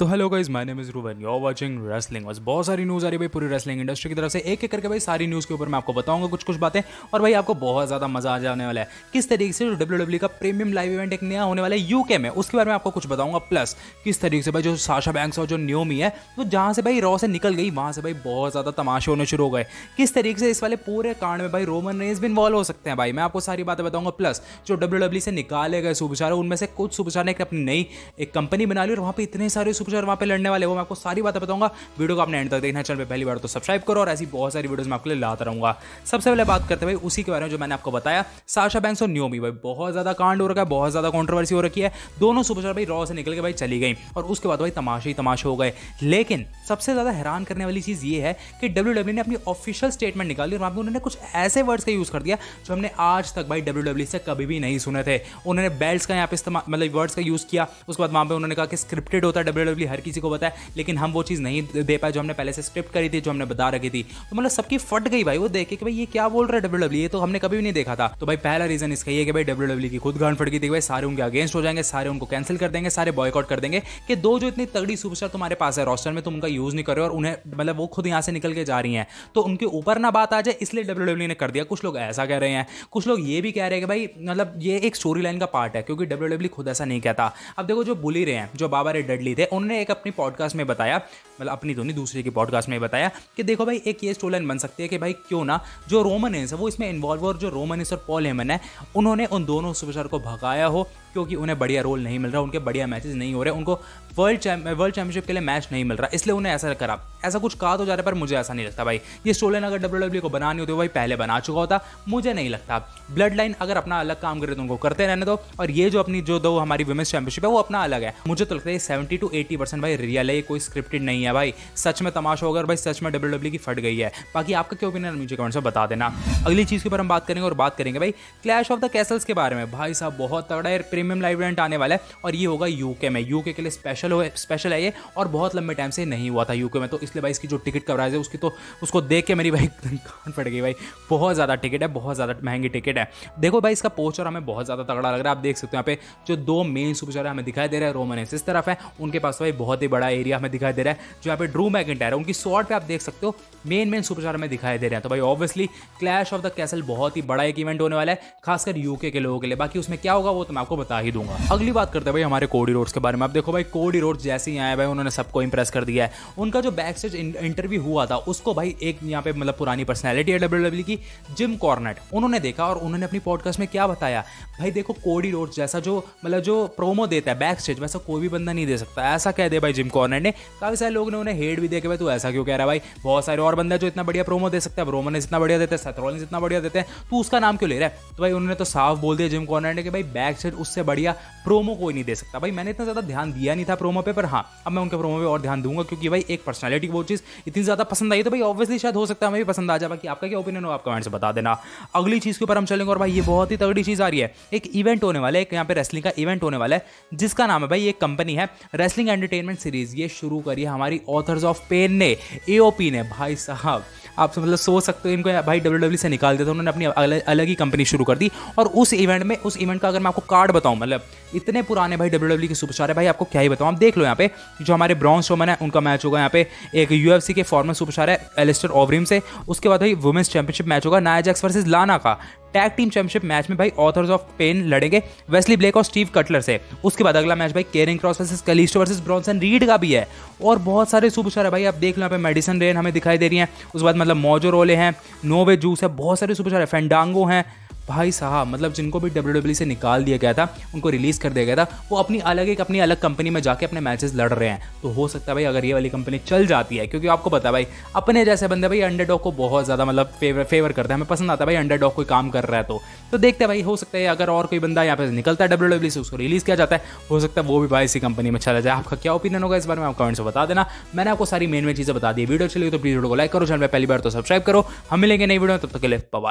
तो hello guys, my name is Ruban, you are watching wrestling. बस बहुत सारी न्यूज़ आ रही है भाई पूरी रेसलिंग इंडस्ट्री की तरफ से, एक एक करके भाई सारी न्यूज़ के ऊपर मैं आपको बताऊंगा कुछ बातें। और भाई आपको बहुत ज़्यादा मजा आ जाने वाला है किस तरीके से जो डब्ल्यूडब्ल्यूई का प्रीमियम लाइव इवेंट एक नया होने वाला है यूके में, उसके बारे में आपको कुछ बताऊंगा। प्लस किस तरीके से भाई जो साशा बैंक्स और जो न्योमी है वो जहाँ से भाई रॉ से निकल गई वहाँ से भाई बहुत ज़्यादा तमाशे होने शुरू हो गए। किस तरीके से इस वाले पूरे कांड में भाई रोमन रेंस भी इन्वॉल्व हो सकते हैं भाई, मैं आपको सारी बातें बताऊंगा। प्लस जो डब्ल्यूडब्ल्यूई से निकाले गए सुपरस्टार उनमें से कुछ सुपरस्टार ने अपनी नई एक कंपनी बना ली और वहाँ पे इतने सारे सुपरस्टार वहाँ पे लड़ने वाले, वो मैं आपको सारी बातें बताऊंगा। वीडियो को आपने एंड तक देखना है, चैनल पे पहली बार तो सब्सक्राइब करो और ऐसी बहुत सारी वीडियोस मैं आपके लिए लाता रहूंगा। सबसे पहले बात करते हैं भाई उसी के बारे में जो मैंने आपको बताया, साशा बैंक्स और न्योमी। भाई बहुत ज्यादा कांड हो रखा है, बहुत ज्यादा कंट्रोवर्सी हो रखी है। दोनों सुपरस्टार भाई रॉ से निकल के भाई चली गई और उसके बाद भाई तमाशे ही तमाशे हो गए। लेकिन सबसे ज्यादा हैरान करने वाली चीज ये है कि डब्ल्यूडब्ल्यूई ने अपनी ऑफिशियल स्टेटमेंट निकाली और वहां पे उन्होंने कुछ ऐसे वर्ड्स का यूज कर दिया जो हमने आज तक भाई डब्ल्यूडब्ल्यूई से कभी भी नहीं सुने थे। उन्होंने बेल्ट्स का यहाँ पे इस्तेमाल मतलब वर्ड्स का यूज किया, उसके बाद वहां पे उन्होंने कहा कि स्क्रिप्टेड होता है डब्ल्यूडब्ल्यूई, हर किसी को पता है, लेकिन हम वो चीज नहीं दे पाए जो हमने पहले से स्क्रिप्ट करी थी, जो हमने बता रखी थी। तो मतलब सबकी फट गई भाई वो देख के कि भाई ये क्या बोल रहा है डब्ल्यूडब्ल्यूई, ये तो हमने कभी भी नहीं देखा था। तो भाई पहला रीजन इसका ये कि भाई डब्ल्यूडब्ल्यूई की खुद गांड फट गई थी भाई, सारे उनके अगेंस्ट हो जाएंगे, सारे उनको कैंसिल कर देंगे, सारे बॉयकॉट कर देंगे कि दो जो इतनी तगड़ी सुपरस्टार तुम्हारे पास है रोस्टर में तुम उनका यूज नहीं कर रहे हो और उन्हें मतलब वो खुद यहां से निकल के जा रही हैं तो उनके ऊपर ना बात आ जाए, इसलिए डब्ल्यूडब्ल्यूई ने कर दिया। कुछ लोग ऐसा कह रहे हैं, कुछ लोग ये भी कह रहे हैं कि भाई मतलब ये एक स्टोरी लाइन का पार्ट है क्योंकि डब्ल्यूडब्ल्यूई खुद ऐसा नहीं कहता। अब देखो जो बुली रहे हैं, जो बाबा रे डडली थे, उन्होंने एक अपनी पॉडकास्ट में बताया, मतलब अपनी तो नहीं दूसरे की पॉडकास्ट में बताया कि देखो भाई एक ये स्टोरी लाइन बन सकती है कि भाई क्यों ना जो रोमन रेंस है वो इसमें इन्वॉल्व और जो रोमन रेंस और पॉल हेमन है उन्होंने उन दोनों सुपरस्टार को भगाया हो क्योंकि उन्हें बढ़िया रोल नहीं मिल रहा, उनके बढ़िया मैचेस नहीं हो रहे, उनको वर्ल्ड चैंपियनशिप के लिए मैच नहीं मिल रहा, इसलिए उन्हें ऐसा करा। ऐसा कुछ कहा तो जा रहा है पर मुझे ऐसा नहीं लगता भाई। ये स्टोरी लाइन अगर डब्ल्यूडब्ल्यूई को बनानी होती तो भाई पहले बना चुका होता, मुझे नहीं लगता। ब्लड लाइन अगर अपना अलग काम करे तो उनको करते रहने दो, और ये जो अपनी जो दो हमारी वुमेन्स चैंपियनशिप है वो अपना अलग है। मुझे तो लगता है 70 to 80% भाई रियल है, कोई स्क्रिप्टेड नहीं है भाई। सच में तमाशा होगा भाई, सच में डब्ल्यूडब्ल्यूई की फट गई है। बाकी आपका क्या ओपिनियन मुझे कमेंट में बता देना। अगली चीज के ऊपर हम बात करेंगे और बात करेंगे भाई क्लैश ऑफ द कैसल्स के बारे में। भाई साहब बहुत तगड़ा प्रीमियम लाइव इवेंट आने वाला है और ये होगा यूके में। यूके के लिए स्पेशल है ये और बहुत लंबे टाइम से नहीं हुआ था यूके में, तो इसलिए भाई इसकी जो टिकट का प्राइस है उसकी तो उसको देख के मेरी भाई कान फट गई भाई। बहुत ज़्यादा टिकट है, बहुत ज़्यादा महंगी टिकट है। देखो भाई इसका पोस्टर हमें बहुत ज़्यादा तगड़ा लग रहा है। आप देख सकते हो यहाँ पे जो दो मेन सुपरस्टार हमें दिखाई दे रहा है, रोमन रेंस इस तरफ है, उनके पास भाई बहुत ही बड़ा एरिया हमें दिखाई दे रहा है। जो यहाँ पे ड्रू मैकिंटायर है उनकी स्वॉर्ड पे आप देख सकते हो मेन सुपरस्टार हमें दिखाई दे रहे हैं। तो भाई obviously clash of the castle बहुत ही बड़ा एक इवेंट होने वाला है, खासकर यूके के लोगों के लिए। बाकी उसमें क्या होगा वो तो मैं आपको बता ही दूंगा। अगली बात करते हैं भाई हमारे कोडी रोड्स के बारे में। आप देखो भाई कोडी रोड्स जैसे ही आए भाई उन्होंने सबको इंप्रेस कर दिया है। उनका जो बैक स्टेज इंटरव्यू हुआ था उसको भाई एक यहाँ पे मतलब पुरानी पर्सनैलिटी है डब्ल्यूडब्ल्यूई की, जिम कॉर्नेट, उन्होंने देखा और उन्होंने अपनी पॉडकास्ट में क्या बताया, भाई देखो कोडी रोड्स जैसा जो मतलब जो प्रोमो देता है बैक स्टेज वैसा कोई भी बंदा नहीं दे सकता, ऐसा कह दे भाई जिम कॉर्नेट ने। काफी सारे लोग ने उन्हें हेट भी देखे भाई तू ऐसा क्यों कह रहा है भाई, बहुत सारे और बंदे जो इतना बढ़िया प्रोमो दे सकते हैं, रोमन इतना बढ़िया देते हैं, सेथ रॉलिंस इतना बढ़िया देते हैं, तू उसका नाम क्यों ले रहा है। तो भाई उन्होंने तो साफ बोल दिया जिम कॉर्नेट ने कि भाई बैक स्टेज उससे बढ़िया प्रोमो कोई नहीं दे सकता। भाई मैंने इतना ज्यादा ध्यान दिया नहीं था प्रोमो पे, पर हाँ अब मैं उनके प्रोमो पे और ध्यान दूंगा क्योंकि भाई एक पर्सनैलिटी वो चीज इतनी ज्यादा पसंद आई तो भाई ऑब्वियसली शायद हो सकता है हमें भी पसंद आ जाए। बाकी आपका क्या ओपिनियन हो आप कमेंट से बता देना। अगली चीज के ऊपर हम चलेंगे और भाई ये बहुत ही तगड़ी चीज आ रही है, एक इवेंट होने वाला है, एक यहाँ पे रेसलिंग का इवेंट होने वाला है जिसका नाम है भाई एक कंपनी है रेसलिंग एंटरटेनमेंट सीरीज। ये शुरू करी है हमारी ऑथर्स ऑफ पेन ने, एओपी ने। भाई साहब आप मतलब सोच सकते हो इनको भाई डब्ल्यूडब्ल्यूई से निकाल दिया था, उन्होंने अपनी अलग ही कंपनी शुरू कर दी। और उस इवेंट का अगर मैं आपको कार्ड बताऊं, मतलब इतने पुराने भाई डब्ल्यूडब्ल्यूई के सुपरस्टार है भाई, आपको क्या ही बताऊं। आप देख लो यहाँ पे जो हमारे ब्रॉन स्ट्रोमन है उनका मैच होगा यहाँ पे एक यूएफसी के फॉर्मर सुपरस्टार है एलिस्टर ओवरिम से। उसके बाद भाई वुमेन्स चैंपियनशिप मैच होगा नाया जैक्स वर्सेस लाना का। टैग टीम चैंपियनशिप मैच में भाई ऑथर्स ऑफ पेन लड़ेंगे वेस्ली ब्लेक और स्टीव कटलर से। उसके बाद अगला मैच भाई Karrion Kross versus Kalisto versus Bronson Reed का भी है और बहुत सारे सुपरस्टार है भाई। आप देख लो यहाँ पे मेडिसन रेन हमें दिखाई दे रही है, उसके बाद मतलब मोजो रोले हैं, नोवे जूस है, बहुत सारे सुपरस्टार है, फेंडांगो हैं। भाई साहब मतलब जिनको भी डब्ल्यूडब्ल्यूई से निकाल दिया गया था, उनको रिलीज कर दिया गया था, वो अपनी अलग कंपनी में जाके अपने मैचेस लड़ रहे हैं। तो हो सकता है भाई अगर ये वाली कंपनी चल जाती है, क्योंकि आपको पता है भाई अपने जैसे बंदे भाई अंडरडॉग को बहुत ज्यादा मतलब फेवर करते हैं, हमें पसंद आता है भाई अंडरडॉग कोई काम कर रहा है। तो देखते हैं भाई हो सकता है अगर और कोई बंदा यहाँ पे निकलता है डब्ल्यूडब्ल्यूई से, उसको रिलीज किया जाता है, हो सकता है वो भी भाई इसी कंपनी में चला जाए। आपका क्या ओपिनियन होगा इस बारे में आप कमेंट से बता देना। मैंने आपको सारी मेन चीजें बता दी। वीडियो चली तो प्लीज वीडियो को लाइक करो, चैनल पे पहली बार तो सब्सक्राइब करो। हम मिलेंगे नई वीडियो, तब तक के लिए बाय बाय।